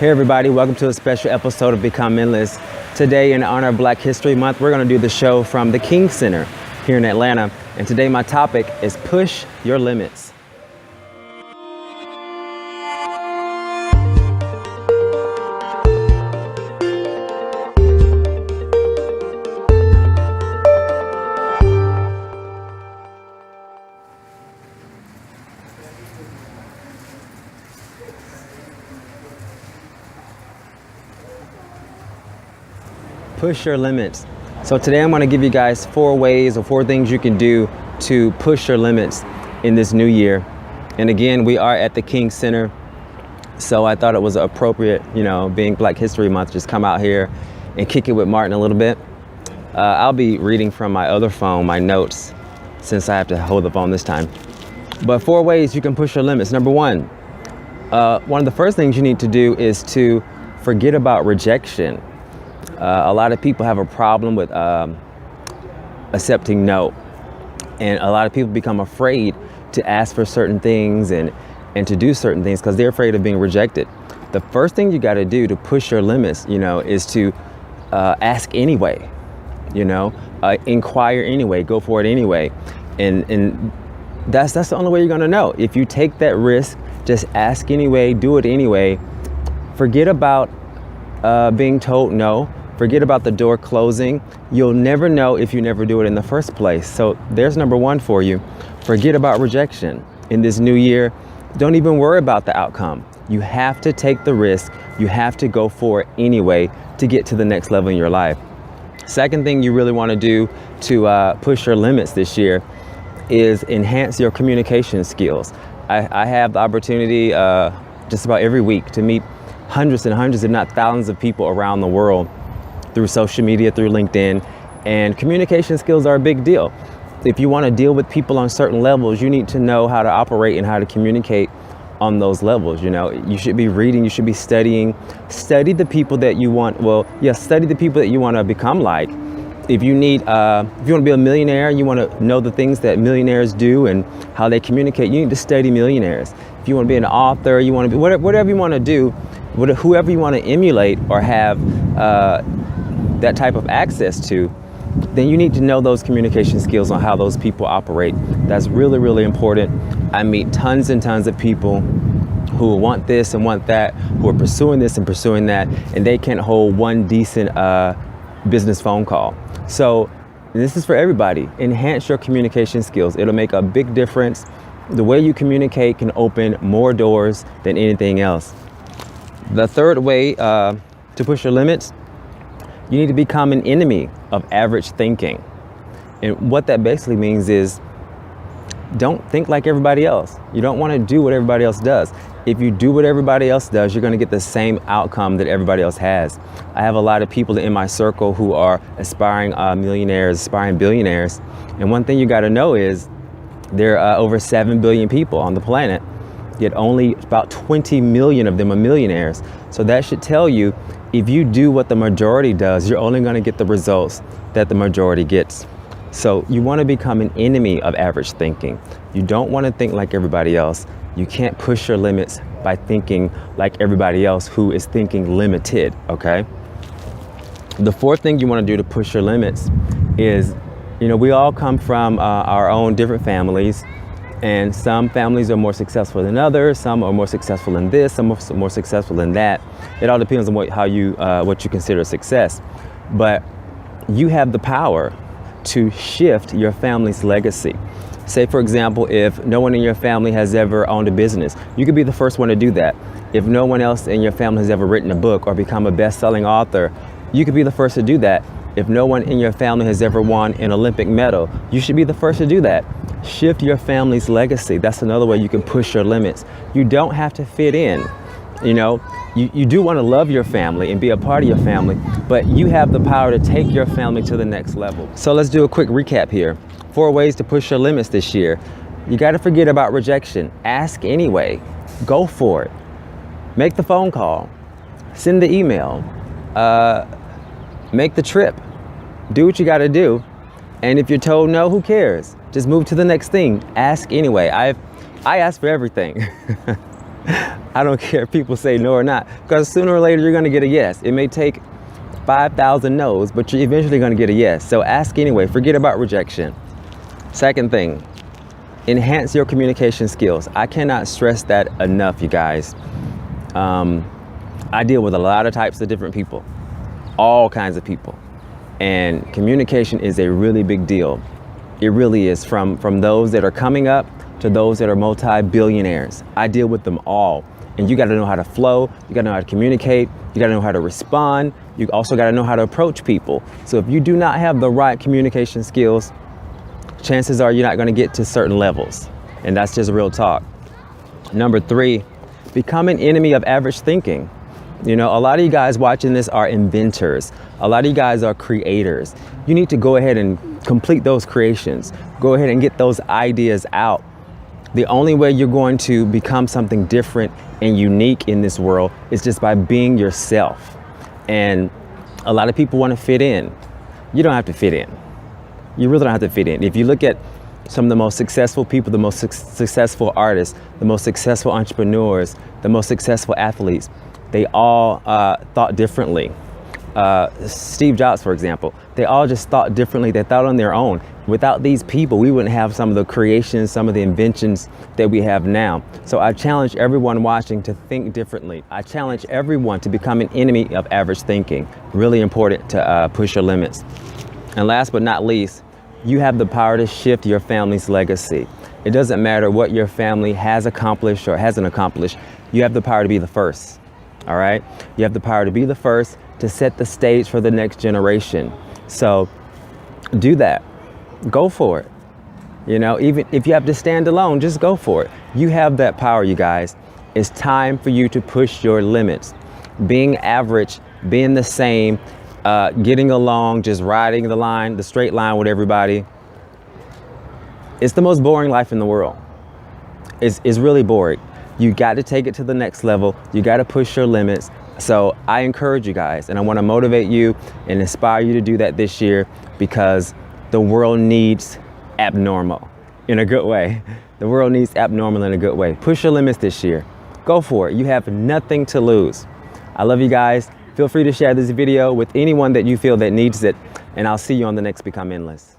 Hey everybody, welcome to a special episode of Become Endless. Today, in honor of Black History Month, we're going to do the show from the King Center here in Atlanta. And today my topic is push your limits. Push your limits. So today I'm going to give you guys 4 ways or 4 things you can do to push your limits in this new year. And again, we are at the King Center, so I thought it was appropriate, being Black History Month, just come out here and kick it with Martin a little bit. I'll be reading from my other phone, my notes, since I have to hold the phone this time. But 4 ways you can push your limits. Number 1, one of the first things you need to do is to forget about rejection. A lot of people have a problem with accepting no. And a lot of people become afraid to ask for certain things and to do certain things because they're afraid of being rejected. The first thing you got to do to push your limits, is to ask anyway, inquire anyway, go for it anyway. And that's the only way you're going to know. If you take that risk, just ask anyway, do it anyway. Forget about being told no. Forget about the door closing. You'll never know if you never do it in the first place. So there's number 1 for you. Forget about rejection. In this new year, don't even worry about the outcome. You have to take the risk. You have to go for it anyway to get to the next level in your life. Second thing you really want to do to push your limits this year is enhance your communication skills. I have the opportunity just about every week to meet hundreds and hundreds, if not thousands of people around the world through social media, through LinkedIn, and communication skills are a big deal. If you want to deal with people on certain levels, you need to know how to operate and how to communicate on those levels. You should be reading, you should be studying. Study the people that you want, study the people that you want to become like. If you want to be a millionaire, you want to know the things that millionaires do and how they communicate, you need to study millionaires. If you want to be an author, you want to be whatever you want to do, whoever you want to emulate or have that type of access to, then you need to know those communication skills on how those people operate. That's really, really important. I meet tons and tons of people who want this and want that, who are pursuing this and pursuing that, and they can't hold one decent business phone call. So this is for everybody. Enhance your communication skills. It'll make a big difference. The way you communicate can open more doors than anything else. The third way to push your limits, you need to become an enemy of average thinking. And what that basically means is don't think like everybody else. You don't want to do what everybody else does. If you do what everybody else does, you're going to get the same outcome that everybody else has. I have a lot of people in my circle who are aspiring millionaires, aspiring billionaires. And one thing you got to know is there are over 7 billion people on the planet, yet only about 20 million of them are millionaires. So that should tell you, if you do what the majority does, you're only going to get the results that the majority gets. So you want to become an enemy of average thinking. You don't want to think like everybody else. You can't push your limits by thinking like everybody else who is thinking limited, okay? The fourth thing you want to do to push your limits is, we all come from our own different families, and some families are more successful than others. Some are more successful in this, some are more successful in that. It all depends on what you consider success. But you have the power to shift your family's legacy. Say, for example, if no one in your family has ever owned a business, you could be the first one to do that. If no one else in your family has ever written a book or become a best-selling author, you could be the first to do that. If no one in your family has ever won an Olympic medal, you should be the first to do that. Shift your family's legacy. That's another way you can push your limits. You don't have to fit in. You do want to love your family and be a part of your family, but you have the power to take your family to the next level. So let's do a quick recap here. 4 ways to push your limits this year. You got to forget about rejection. Ask anyway. Go for it. Make the phone call. Send the email. Make the trip. Do what you got to do. And if you're told no, who cares? Just move to the next thing. Ask anyway. I ask for everything. I don't care if people say no or not, because sooner or later you're going to get a yes. It may take 5,000 no's, but you're eventually going to get a yes. So ask anyway. Forget about rejection. Second thing, enhance your communication skills. I cannot stress that enough, you guys. I deal with a lot of types of different people, all kinds of people. And communication is a really big deal. It really is, from those that are coming up to those that are multi-billionaires. I deal with them all. And you got to know how to flow. You got to know how to communicate. You got to know how to respond. You also got to know how to approach people. So if you do not have the right communication skills, chances are you're not going to get to certain levels. And that's just real talk. Number 3, become an enemy of average thinking. You know, a lot of you guys watching this are inventors. A lot of you guys are creators. You need to go ahead and complete those creations. Go ahead and get those ideas out. The only way you're going to become something different and unique in this world is just by being yourself. And a lot of people want to fit in. You don't have to fit in. You really don't have to fit in. If you look at some of the most successful people, the most successful artists, the most successful entrepreneurs, the most successful athletes, they all thought differently. Steve Jobs, for example, they all just thought differently. They thought on their own. Without these people, we wouldn't have some of the creations, some of the inventions that we have now. So I challenge everyone watching to think differently. I challenge everyone to become an enemy of average thinking. Really important to push your limits. And last but not least, you have the power to shift your family's legacy. It doesn't matter what your family has accomplished or hasn't accomplished. You have the power to be the first. All right? You have the power to be the first, to set the stage for the next generation. So do that. Go for it. You know, even if you have to stand alone, just go for it. You have that power, you guys. It's time for you to push your limits. Being average, being the same, getting along, just riding the straight line with everybody. It's the most boring life in the world. It's really boring. You got to take it to the next level. You got to push your limits. So I encourage you guys, and I want to motivate you and inspire you to do that this year, because the world needs abnormal in a good way. The world needs abnormal in a good way. Push your limits this year. Go for it. You have nothing to lose. I love you guys. Feel free to share this video with anyone that you feel that needs it, and I'll see you on the next Become Endless.